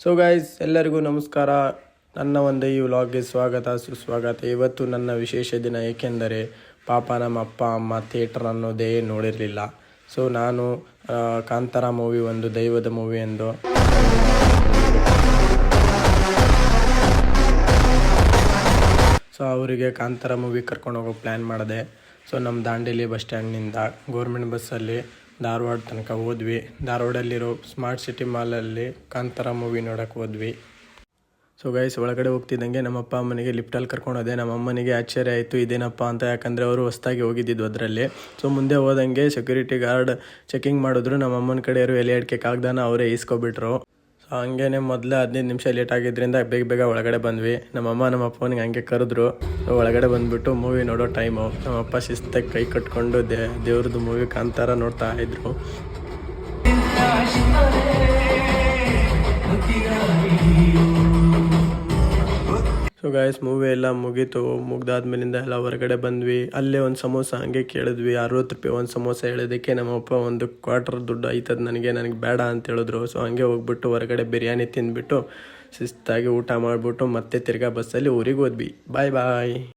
So guys, ಎಲ್ಲರಿಗೂ ನಮಸ್ಕಾರ. ನನ್ನ ಒಂದು ಈ ವ್ಲಾಗ್ಗೆ ಸ್ವಾಗತ ಸುಸ್ವಾಗತ. ಇವತ್ತು ನನ್ನ ವಿಶೇಷ ದಿನ, ಏಕೆಂದರೆ ಪಾಪ ನಮ್ಮ ಅಪ್ಪ ಅಮ್ಮ ಥಿಯೇಟರ್ ಅನ್ನೋದೇ ನೋಡಿರಲಿಲ್ಲ. ಸೊ ನಾನು ಕಾಂತಾರ ಮೂವಿ ಒಂದು ದೈವದ ಮೂವಿ ಎಂದು ಅವರಿಗೆ ಕಾಂತಾರ ಮೂವಿ ಕರ್ಕೊಂಡು ಹೋಗೋ ಪ್ಲ್ಯಾನ್ ಮಾಡಿದೆ. ಸೊ ನಮ್ಮ ದಾಂಡೇಲಿ ಬಸ್ ಸ್ಟ್ಯಾಂಡ್ನಿಂದ ಗೌರ್ಮೆಂಟ್ ಬಸ್ಸಲ್ಲಿ ಧಾರವಾಡ ತನಕ ಹೋದ್ವಿ. ಧಾರವಾಡಲ್ಲಿರೋ ಸ್ಮಾರ್ಟ್ ಸಿಟಿ ಮಾಲಲ್ಲಿ ಕಾಂತಾರ ಮೂವಿ ನೋಡೋಕೆ ಹೋದ್ವಿ. ಸೊ ಗೈಸ್, ಒಳಗಡೆ ಹೋಗ್ತಿದ್ದಂಗೆ ನಮ್ಮ ಅಪ್ಪ ಅಮ್ಮನಿಗೆ ಲಿಫ್ಟಲ್ಲಿ ಕರ್ಕೊಂಡು ಹೋದೆ. ನಮ್ಮ ಅಮ್ಮನಿಗೆ ಆಶ್ಚರ್ಯ ಆಯಿತು ಇದೇನಪ್ಪ ಅಂತ, ಯಾಕಂದರೆ ಅವರು ಹೊಸ್ದಾಗಿ ಹೋಗಿದ್ದಿದ್ದು ಅದರಲ್ಲಿ. ಸೊ ಮುಂದೆ ಹೋದಂಗೆ ಸೆಕ್ಯೂರಿಟಿ ಗಾರ್ಡ್ ಚೆಕಿಂಗ್ ಮಾಡಿದ್ರು. ನಮ್ಮ ಅಮ್ಮನ ಕಡೆ ಯಾರು ಎಲೆ ಅಡಿಕೆ ಕಾಗ್ದಾನ ಅವರೇ ಈಸ್ಕೊಬಿಟ್ರು. ಸೊ ಹಂಗೇ ಮೊದಲೇ 15 ನಿಮಿಷ ಲೇಟ್ ಆಗಿದ್ದರಿಂದ ಬೇಗ ಒಳಗಡೆ ಬಂದ್ವಿ. ನಮ್ಮಮ್ಮ ನಮ್ಮ ಅಪ್ಪನಿಗೆ ಹಂಗೆ ಕರೆದ್ರು. ಸೊ ಒಳಗಡೆ ಬಂದುಬಿಟ್ಟು ಮೂವಿ ನೋಡೋ ಟೈಮು. ನಮ್ಮಪ್ಪ ಶಿಸ್ತಾಗಿ ಕೈ ಕಟ್ಕೊಂಡು ದೇವ್ರದ್ದು ಮೂವಿ ಕಾಂತಾರ ನೋಡ್ತಾ ಇದ್ರು. ಸೊ ಗಾಯ್ಸ್, ಮೂವಿ ಎಲ್ಲ ಮುಗೀತು. ಮುಗ್ದಾದ್ಮೇಲಿಂದ ಎಲ್ಲ ಹೊರಗಡೆ ಬಂದ್ವಿ. ಅಲ್ಲೇ ಒಂದು ಸಮೋಸ ಹಂಗೆ ಕೇಳಿದ್ವಿ. 60 ರೂಪಾಯಿ ಒಂದು ಸಮೋಸ ಹೇಳೋದಕ್ಕೆ ನಮ್ಮಪ್ಪ ಒಂದು ಕ್ವಾರ್ಟರ್ ದುಡ್ಡು ಆಯ್ತದ ನನಗೆ ಬೇಡ ಅಂತ ಹೇಳಿದ್ರು. ಸೊ ಹಂಗೆ ಹೋಗ್ಬಿಟ್ಟು ಹೊರಗಡೆ ಬಿರಿಯಾನಿ ತಿಂದ್ಬಿಟ್ಟು ಶಿಸ್ತಾಗಿ ಊಟ ಮಾಡಿಬಿಟ್ಟು ಮತ್ತೆ ತಿರ್ಗಾ ಬಸ್ಸಲ್ಲಿ ಊರಿಗೆ ಹೋದ್ವಿ. ಬಾಯ್.